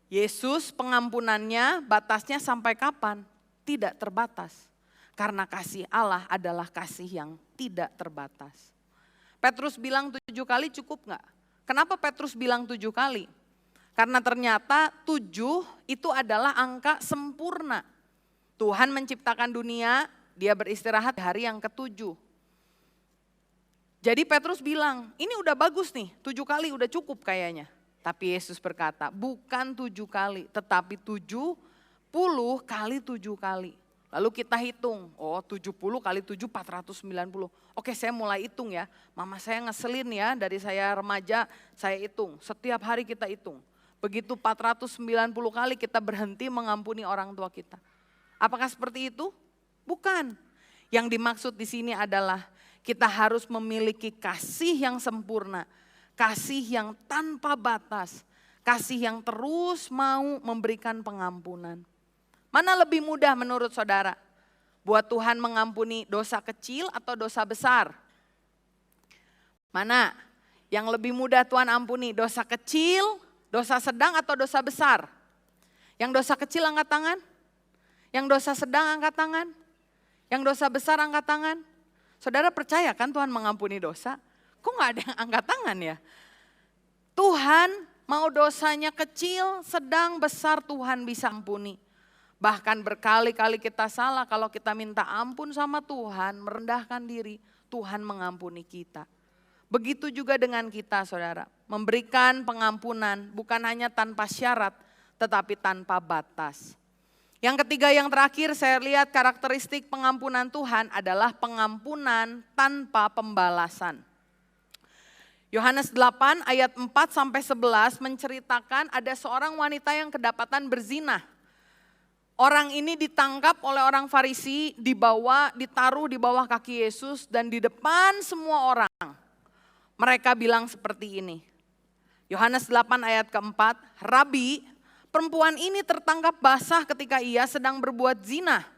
Yesus pengampunannya batasnya sampai kapan? Tidak terbatas. Karena kasih Allah adalah kasih yang tidak terbatas. Petrus bilang 7 kali cukup nggak? Kenapa Petrus bilang 7 kali? Karena ternyata 7 itu adalah angka sempurna. Tuhan menciptakan dunia, dia beristirahat di hari yang ke-7. Jadi Petrus bilang, ini udah bagus nih, 7 kali udah cukup kayaknya. Tapi Yesus berkata, bukan 7 kali, tetapi 70 kali 7 kali. Lalu kita hitung, 70 kali 7, 490. Oke, saya mulai hitung ya. Mama saya ngeselin ya, dari saya remaja saya hitung. Setiap hari kita hitung. Begitu 490 kali kita berhenti mengampuni orang tua kita. Apakah seperti itu? Bukan. Yang dimaksud di sini adalah kita harus memiliki kasih yang sempurna. Kasih yang tanpa batas. Kasih yang terus mau memberikan pengampunan. Mana lebih mudah menurut saudara? Buat Tuhan mengampuni dosa kecil atau dosa besar? Mana yang lebih mudah Tuhan ampuni? Dosa kecil, dosa sedang atau dosa besar? Yang dosa kecil angkat tangan? Yang dosa sedang angkat tangan? Yang dosa besar angkat tangan? Saudara percaya kan Tuhan mengampuni dosa? Kok gak ada yang angkat tangan ya? Tuhan mau dosanya kecil, sedang, besar Tuhan bisa ampuni. Bahkan berkali-kali kita salah kalau kita minta ampun sama Tuhan, merendahkan diri, Tuhan mengampuni kita. Begitu juga dengan kita saudara, memberikan pengampunan bukan hanya tanpa syarat, tetapi tanpa batas. Yang ketiga yang terakhir saya lihat karakteristik pengampunan Tuhan adalah pengampunan tanpa pembalasan. Yohanes 8 ayat 4-11 menceritakan ada seorang wanita yang kedapatan berzina. Orang ini ditangkap oleh orang Farisi, dibawa, ditaruh di bawah kaki Yesus dan di depan semua orang. Mereka bilang seperti ini. Yohanes 8 ayat keempat, Rabi, perempuan ini tertangkap basah ketika ia sedang berbuat zina.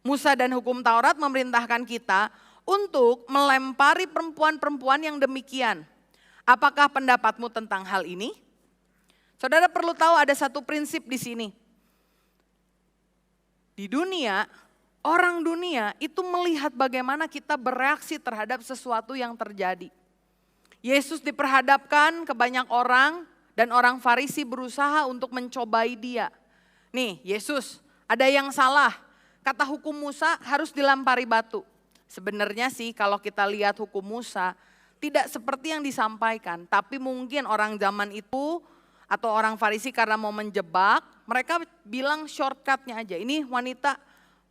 Musa dan hukum Taurat memerintahkan kita untuk melempari perempuan-perempuan yang demikian. Apakah pendapatmu tentang hal ini? Saudara perlu tahu ada satu prinsip di sini. Di dunia, orang dunia itu melihat bagaimana kita bereaksi terhadap sesuatu yang terjadi. Yesus diperhadapkan ke banyak orang dan orang Farisi berusaha untuk mencobai dia. Nih Yesus, ada yang salah. Kata hukum Musa harus dilempari batu. Sebenarnya sih kalau kita lihat hukum Musa tidak seperti yang disampaikan. Tapi mungkin orang zaman itu atau orang Farisi karena mau menjebak, mereka bilang shortcutnya aja. Ini wanita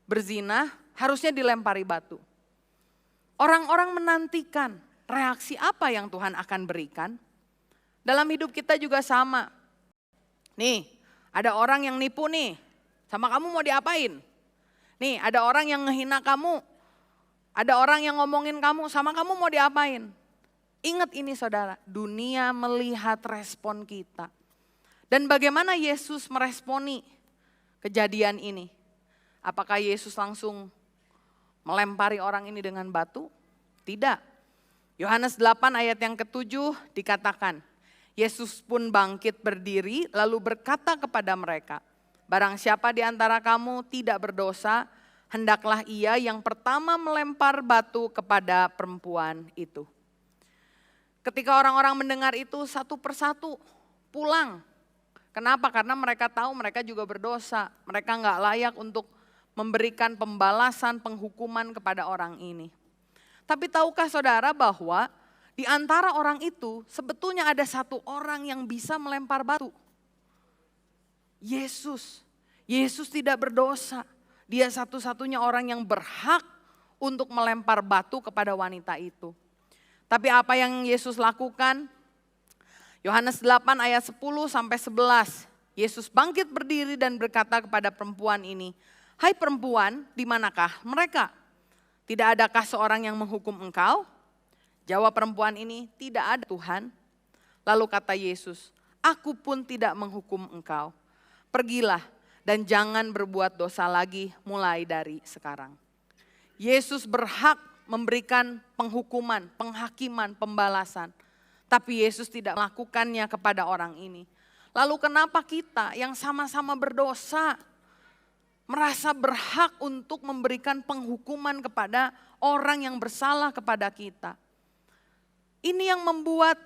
berzina harusnya dilempari batu. Orang-orang menantikan reaksi apa yang Tuhan akan berikan. Dalam hidup kita juga sama. Nih, ada orang yang nipu nih, sama kamu mau diapain? Nih, ada orang yang ngehina kamu, ada orang yang ngomongin kamu, sama kamu mau diapain? Ingat ini saudara, dunia melihat respon kita. Dan bagaimana Yesus meresponi kejadian ini? Apakah Yesus langsung melempari orang ini dengan batu? Tidak. Yohanes 8 ayat yang ke-7 dikatakan, Yesus pun bangkit berdiri lalu berkata kepada mereka, barang siapa di antara kamu tidak berdosa, hendaklah ia yang pertama melempar batu kepada perempuan itu. Ketika orang-orang mendengar itu satu persatu pulang. Kenapa? Karena mereka tahu mereka juga berdosa. Mereka nggak layak untuk memberikan pembalasan, penghukuman kepada orang ini. Tapi tahukah saudara bahwa di antara orang itu sebetulnya ada satu orang yang bisa melempar batu. Yesus. Yesus tidak berdosa. Dia satu-satunya orang yang berhak untuk melempar batu kepada wanita itu. Tapi apa yang Yesus lakukan? Yohanes 8 ayat 10-11. Yesus bangkit berdiri dan berkata kepada perempuan ini, hai perempuan, di manakah mereka? Tidak adakah seorang yang menghukum engkau? Jawab perempuan ini, tidak ada Tuhan. Lalu kata Yesus, aku pun tidak menghukum engkau. Pergilah dan jangan berbuat dosa lagi mulai dari sekarang. Yesus berhak memberikan penghukuman, penghakiman, pembalasan. Tapi Yesus tidak melakukannya kepada orang ini. Lalu kenapa kita yang sama-sama berdosa merasa berhak untuk memberikan penghukuman kepada orang yang bersalah kepada kita? Ini yang membuat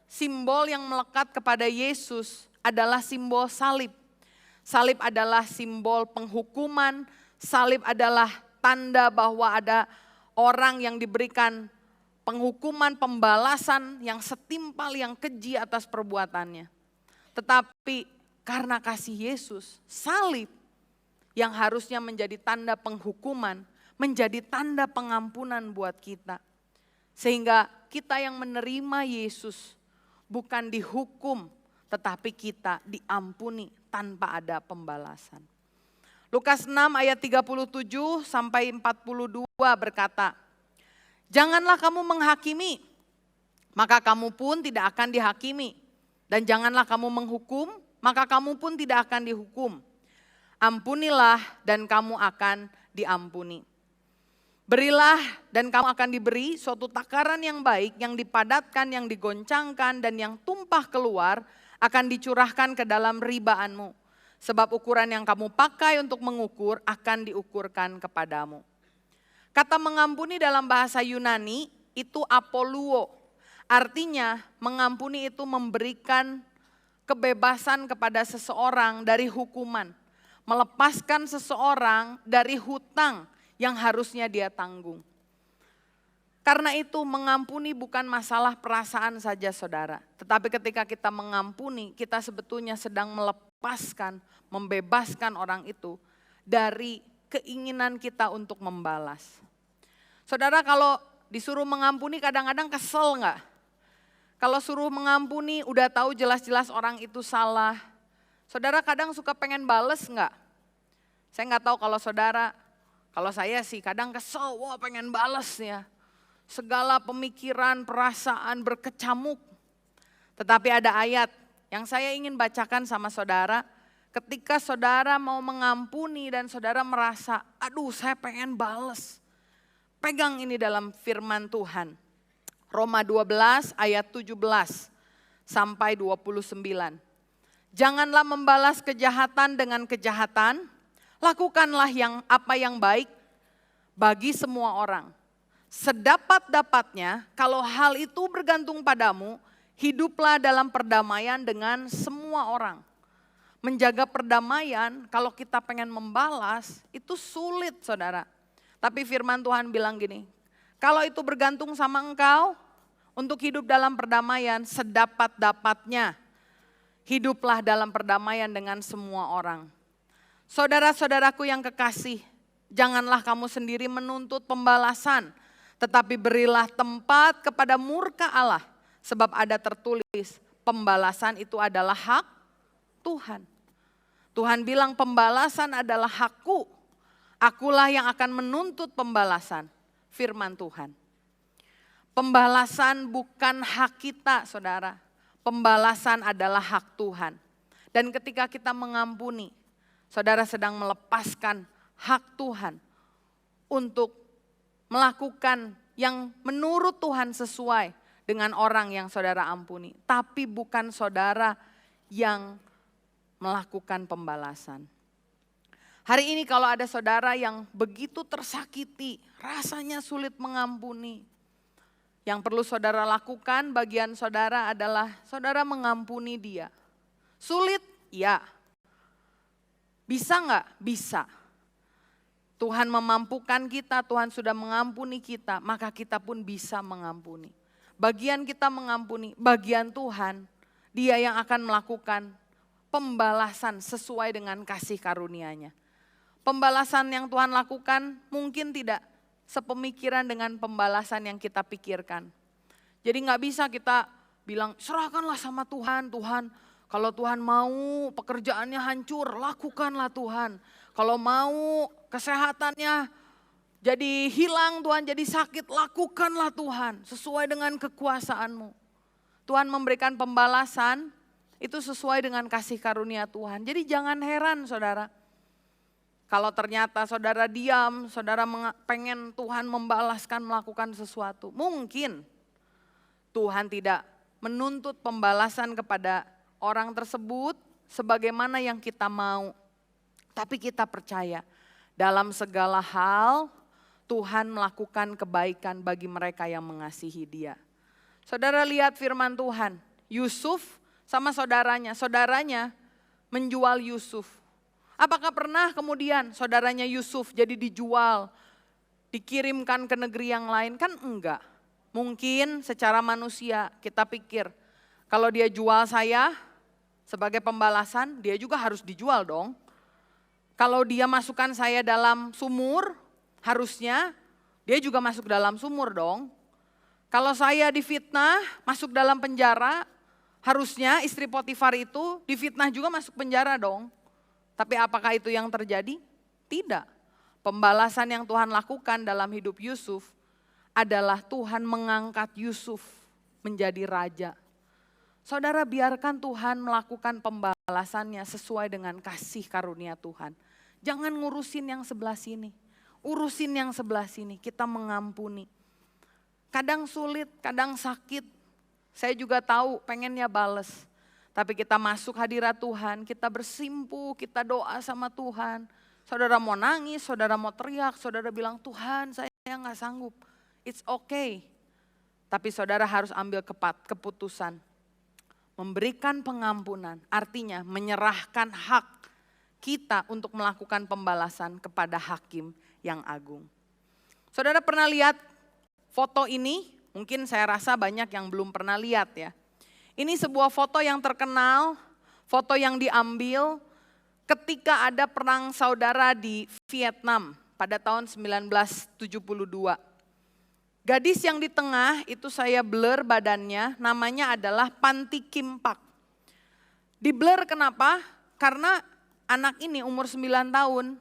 simbol yang melekat kepada Yesus adalah simbol salib. Salib adalah simbol penghukuman, salib adalah tanda bahwa ada orang yang diberikan penghukuman, pembalasan yang setimpal, yang keji atas perbuatannya. Tetapi karena kasih Yesus, salib yang harusnya menjadi tanda penghukuman, menjadi tanda pengampunan buat kita. Sehingga kita yang menerima Yesus bukan dihukum, tetapi kita diampuni tanpa ada pembalasan. Lukas 6 ayat 37 sampai 42 berkata, "Janganlah kamu menghakimi, maka kamu pun tidak akan dihakimi. Dan janganlah kamu menghukum, maka kamu pun tidak akan dihukum. Ampunilah dan kamu akan diampuni. Berilah dan kamu akan diberi suatu takaran yang baik, yang dipadatkan, yang digoncangkan, dan yang tumpah keluar akan dicurahkan ke dalam ribaanmu. Sebab ukuran yang kamu pakai untuk mengukur akan diukurkan kepadamu." Kata mengampuni dalam bahasa Yunani itu apoluo. Artinya mengampuni itu memberikan kebebasan kepada seseorang dari hukuman. Melepaskan seseorang dari hutang yang harusnya dia tanggung. Karena itu mengampuni bukan masalah perasaan saja saudara. Tetapi ketika kita mengampuni, kita sebetulnya sedang melepaskan, membebaskan orang itu dari keinginan kita untuk membalas. Saudara, kalau disuruh mengampuni kadang-kadang kesel enggak? Kalau suruh mengampuni udah tahu jelas-jelas orang itu salah. Saudara kadang suka pengen bales enggak? Saya enggak tahu kalau saudara, kalau saya sih kadang kesel, wah pengen bales ya. Segala pemikiran, perasaan berkecamuk. Tetapi ada ayat yang saya ingin bacakan sama saudara. Ketika saudara mau mengampuni dan saudara merasa, aduh saya pengen bales. Pegang ini dalam firman Tuhan. Roma 12 ayat 17 sampai 29. Janganlah membalas kejahatan dengan kejahatan, lakukanlah apa yang baik bagi semua orang. Sedapat-dapatnya kalau hal itu bergantung padamu, hiduplah dalam perdamaian dengan semua orang. Menjaga perdamaian kalau kita pengen membalas itu sulit saudara. Tapi firman Tuhan bilang gini, kalau itu bergantung sama engkau untuk hidup dalam perdamaian sedapat-dapatnya. Hiduplah dalam perdamaian dengan semua orang. Saudara-saudaraku yang kekasih, janganlah kamu sendiri menuntut pembalasan, tetapi berilah tempat kepada murka Allah. Sebab ada tertulis, pembalasan itu adalah hak Tuhan. Tuhan bilang pembalasan adalah hakku. Akulah yang akan menuntut pembalasan. Firman Tuhan. Pembalasan bukan hak kita saudara. Pembalasan adalah hak Tuhan. Dan ketika kita mengampuni, saudara sedang melepaskan hak Tuhan untuk melakukan yang menurut Tuhan sesuai dengan orang yang saudara ampuni. Tapi bukan saudara yang melakukan pembalasan. Hari ini kalau ada saudara yang begitu tersakiti, rasanya sulit mengampuni. Yang perlu saudara lakukan bagian saudara adalah saudara mengampuni dia. Sulit? Ya. Bisa enggak? Bisa. Tuhan memampukan kita, Tuhan sudah mengampuni kita, maka kita pun bisa mengampuni. Bagian kita mengampuni, bagian Tuhan, Dia yang akan melakukan pembalasan sesuai dengan kasih karunia-Nya. Pembalasan yang Tuhan lakukan mungkin tidak sepemikiran dengan pembalasan yang kita pikirkan. Jadi nggak bisa kita bilang serahkanlah sama Tuhan, Tuhan kalau Tuhan mau pekerjaannya hancur, lakukanlah Tuhan. Kalau mau kesehatannya jadi hilang Tuhan, jadi sakit, lakukanlah Tuhan sesuai dengan kekuasaan-Mu. Tuhan memberikan pembalasan itu sesuai dengan kasih karunia Tuhan. Jadi jangan heran saudara. Kalau ternyata saudara diam, saudara pengen Tuhan membalaskan melakukan sesuatu. Mungkin Tuhan tidak menuntut pembalasan kepada orang tersebut sebagaimana yang kita mau. Tapi kita percaya dalam segala hal Tuhan melakukan kebaikan bagi mereka yang mengasihi Dia. Saudara lihat firman Tuhan, Yusuf sama saudaranya menjual Yusuf. Apakah pernah kemudian saudaranya Yusuf jadi dijual, dikirimkan ke negeri yang lain? Kan enggak. Mungkin secara manusia kita pikir, kalau dia jual saya sebagai pembalasan, dia juga harus dijual dong. Kalau dia masukkan saya dalam sumur, harusnya dia juga masuk dalam sumur dong. Kalau saya difitnah, masuk dalam penjara, harusnya istri Potifar itu difitnah juga masuk penjara dong. Tapi apakah itu yang terjadi? Tidak. Pembalasan yang Tuhan lakukan dalam hidup Yusuf adalah Tuhan mengangkat Yusuf menjadi raja. Saudara, biarkan Tuhan melakukan pembalasannya sesuai dengan kasih karunia Tuhan. Jangan ngurusin yang sebelah sini, urusin yang sebelah sini, kita mengampuni. Kadang sulit, kadang sakit, saya juga tahu pengennya bales. Tapi kita masuk hadirat Tuhan, kita bersimpuh, kita doa sama Tuhan. Saudara mau nangis, saudara mau teriak, saudara bilang Tuhan saya nggak sanggup. It's okay. Tapi saudara harus ambil keputusan. Memberikan pengampunan, artinya menyerahkan hak kita untuk melakukan pembalasan kepada hakim yang agung. Saudara pernah lihat foto ini? Mungkin saya rasa banyak yang belum pernah lihat ya. Ini sebuah foto yang terkenal, foto yang diambil ketika ada perang saudara di Vietnam pada tahun 1972. Gadis yang di tengah itu saya blur badannya, namanya adalah Panti Kimpak. Di blur kenapa? Karena anak ini umur 9 tahun,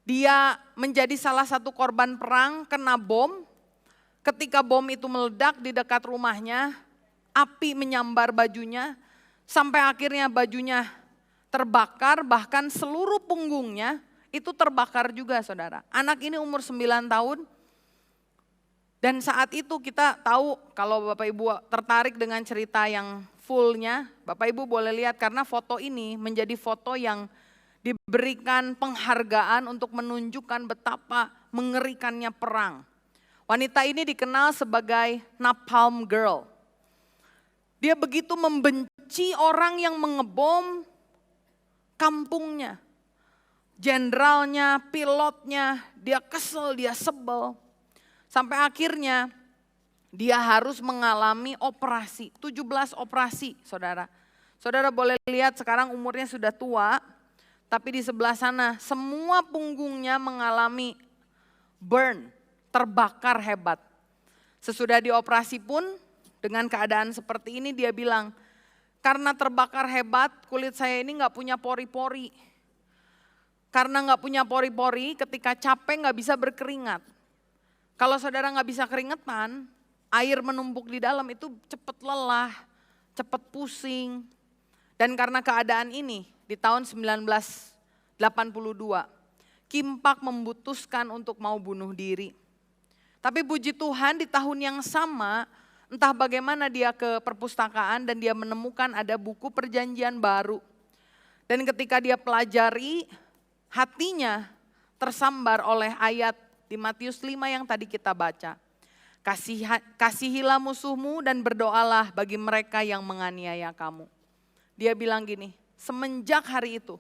dia menjadi salah satu korban perang, kena bom. Ketika bom itu meledak di dekat rumahnya, api menyambar bajunya, sampai akhirnya bajunya terbakar, bahkan seluruh punggungnya itu terbakar juga saudara. Anak ini umur 9 tahun, dan saat itu kita tahu kalau Bapak Ibu tertarik dengan cerita yang fullnya, Bapak Ibu boleh lihat karena foto ini menjadi foto yang diberikan penghargaan untuk menunjukkan betapa mengerikannya perang. Wanita ini dikenal sebagai Napalm Girl. Dia begitu membenci orang yang mengebom kampungnya. Jenderalnya, pilotnya, dia kesel, dia sebel. Sampai akhirnya dia harus mengalami operasi, 17 operasi saudara. Saudara boleh lihat sekarang umurnya sudah tua, tapi di sebelah sana semua punggungnya mengalami burn, terbakar hebat. Sesudah dioperasi pun dengan keadaan seperti ini dia bilang, karena terbakar hebat kulit saya ini gak punya pori-pori. Karena gak punya pori-pori ketika capek gak bisa berkeringat. Kalau saudara gak bisa keringetan, air menumpuk di dalam itu cepat lelah, cepat pusing. Dan karena keadaan ini di tahun 1982, Kimpak memutuskan untuk mau bunuh diri. Tapi puji Tuhan di tahun yang sama, entah bagaimana dia ke perpustakaan dan dia menemukan ada buku perjanjian baru. Dan ketika dia pelajari, hatinya tersambar oleh ayat di Matius 5 yang tadi kita baca. Kasihilah musuhmu dan berdoalah bagi mereka yang menganiaya kamu. Dia bilang gini, semenjak hari itu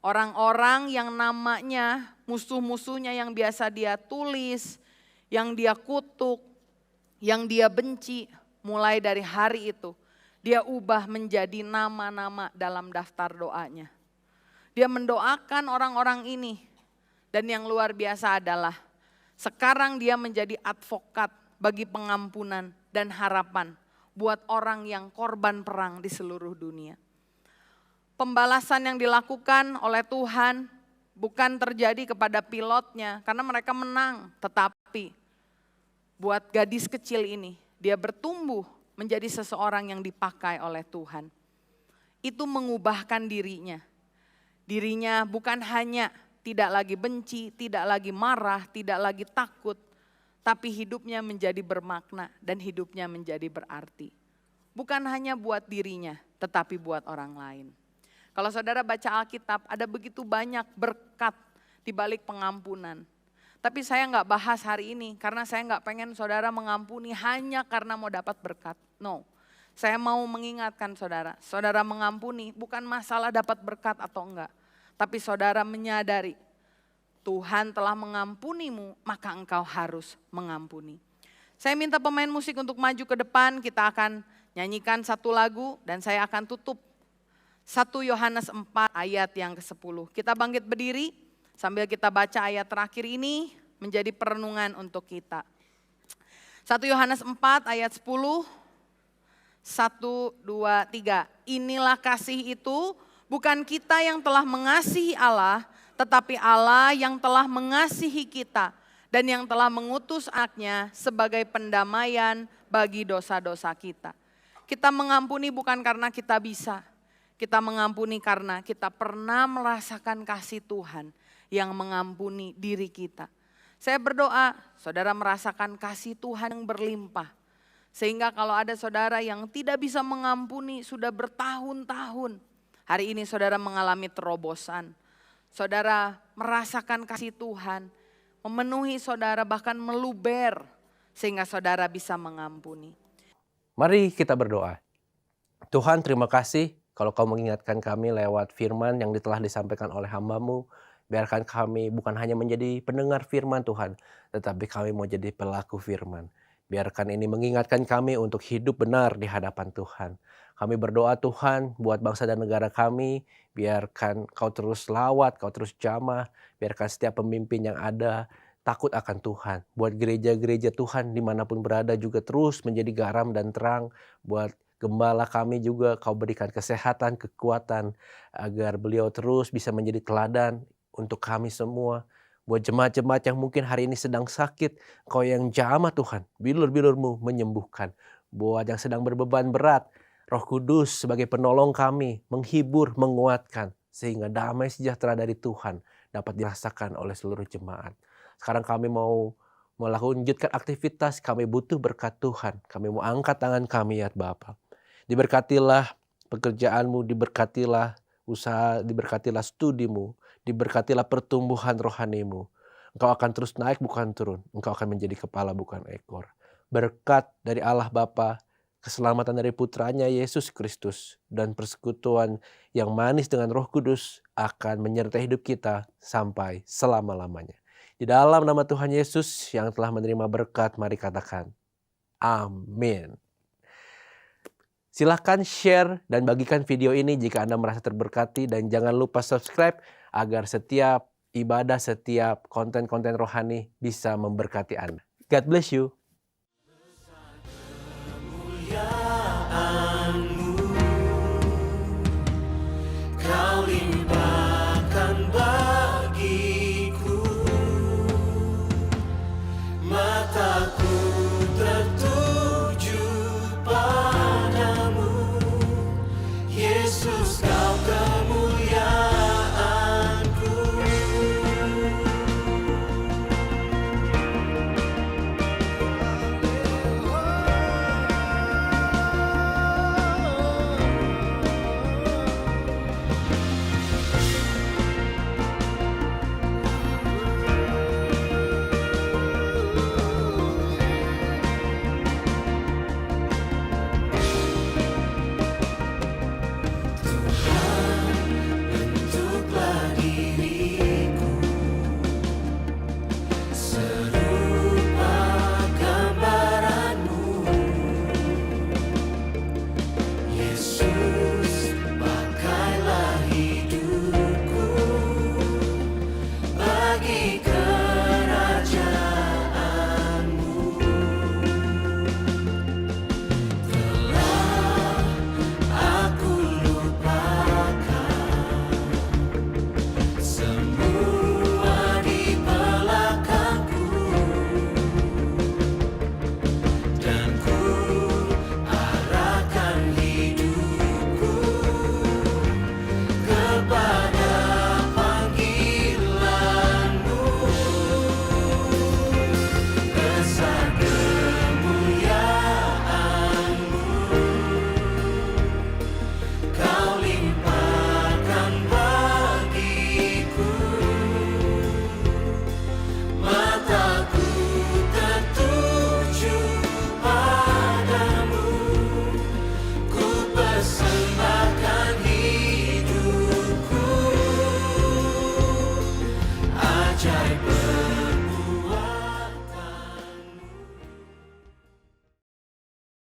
orang-orang yang namanya musuh-musuhnya yang biasa dia tulis, yang dia kutuk, yang dia benci, mulai dari hari itu dia ubah menjadi nama-nama dalam daftar doanya. Dia mendoakan orang-orang ini dan yang luar biasa adalah sekarang dia menjadi advokat bagi pengampunan dan harapan buat orang yang korban perang di seluruh dunia. Pembalasan yang dilakukan oleh Tuhan bukan terjadi kepada pilotnya karena mereka menang, tetapi buat gadis kecil ini, dia bertumbuh menjadi seseorang yang dipakai oleh Tuhan. Itu mengubahkan dirinya. Dirinya bukan hanya tidak lagi benci, tidak lagi marah, tidak lagi takut, tapi hidupnya menjadi bermakna dan hidupnya menjadi berarti. bukan hanya buat dirinya, tetapi buat orang lain. Kalau saudara baca Alkitab, ada begitu banyak berkat di balik pengampunan. Tapi saya nggak bahas hari ini, karena saya nggak pengen saudara mengampuni hanya karena mau dapat berkat. No, saya mau mengingatkan saudara, saudara mengampuni bukan masalah dapat berkat atau enggak. Tapi saudara menyadari, Tuhan telah mengampunimu, maka engkau harus mengampuni. Saya minta pemain musik untuk maju ke depan, kita akan nyanyikan satu lagu dan saya akan tutup 1 Yohanes 4 ayat yang ke-10. Kita bangkit berdiri sambil kita baca ayat terakhir ini menjadi perenungan untuk kita. 1 Yohanes 4 ayat 10, 1, 2, 3. Inilah kasih itu, bukan kita yang telah mengasihi Allah, tetapi Allah yang telah mengasihi kita dan yang telah mengutus Anaknya sebagai pendamaian bagi dosa-dosa kita. Kita mengampuni bukan karena kita bisa. Kita mengampuni karena kita pernah merasakan kasih Tuhan yang mengampuni diri kita. Saya berdoa, saudara merasakan kasih Tuhan yang berlimpah. Sehingga kalau ada saudara yang tidak bisa mengampuni sudah bertahun-tahun, hari ini saudara mengalami terobosan. Saudara merasakan kasih Tuhan, memenuhi saudara bahkan meluber, sehingga saudara bisa mengampuni. Mari kita berdoa. Tuhan, terima kasih kalau Kau mengingatkan kami lewat firman yang telah disampaikan oleh hamba-Mu. Biarkan kami bukan hanya menjadi pendengar firman Tuhan, tetapi kami mau jadi pelaku firman. Biarkan ini mengingatkan kami untuk hidup benar di hadapan Tuhan. Kami berdoa Tuhan buat bangsa dan negara kami. Biarkan Kau terus lawat, Kau terus jamah. Biarkan setiap pemimpin yang ada takut akan Tuhan. Buat gereja-gereja Tuhan dimanapun berada juga terus menjadi garam dan terang. Buat gembala kami juga Kau berikan kesehatan, kekuatan, agar beliau terus bisa menjadi teladan untuk kami semua. Buat jemaat-jemaat yang mungkin hari ini sedang sakit, Kau yang jamah Tuhan, bilur-bilur-Mu menyembuhkan. Buat yang sedang berbeban berat, Roh Kudus sebagai penolong kami, menghibur, menguatkan. Sehingga damai sejahtera dari Tuhan dapat dirasakan oleh seluruh jemaat. Sekarang kami mau melanjutkan aktivitas, kami butuh berkat Tuhan. Kami mau angkat tangan kami ya Bapa. Diberkatilah pekerjaanmu, diberkatilah usaha, diberkatilah studimu, diberkatilah pertumbuhan rohanimu. Engkau akan terus naik bukan turun, engkau akan menjadi kepala bukan ekor. Berkat dari Allah Bapa, keselamatan dari putranya Yesus Kristus, dan persekutuan yang manis dengan Roh Kudus akan menyertai hidup kita sampai selama-lamanya. Di dalam nama Tuhan Yesus yang telah menerima berkat, mari katakan, amin. Silahkan share dan bagikan video ini jika Anda merasa terberkati. Dan jangan lupa subscribe agar setiap ibadah, setiap konten-konten rohani bisa memberkati Anda. God bless you.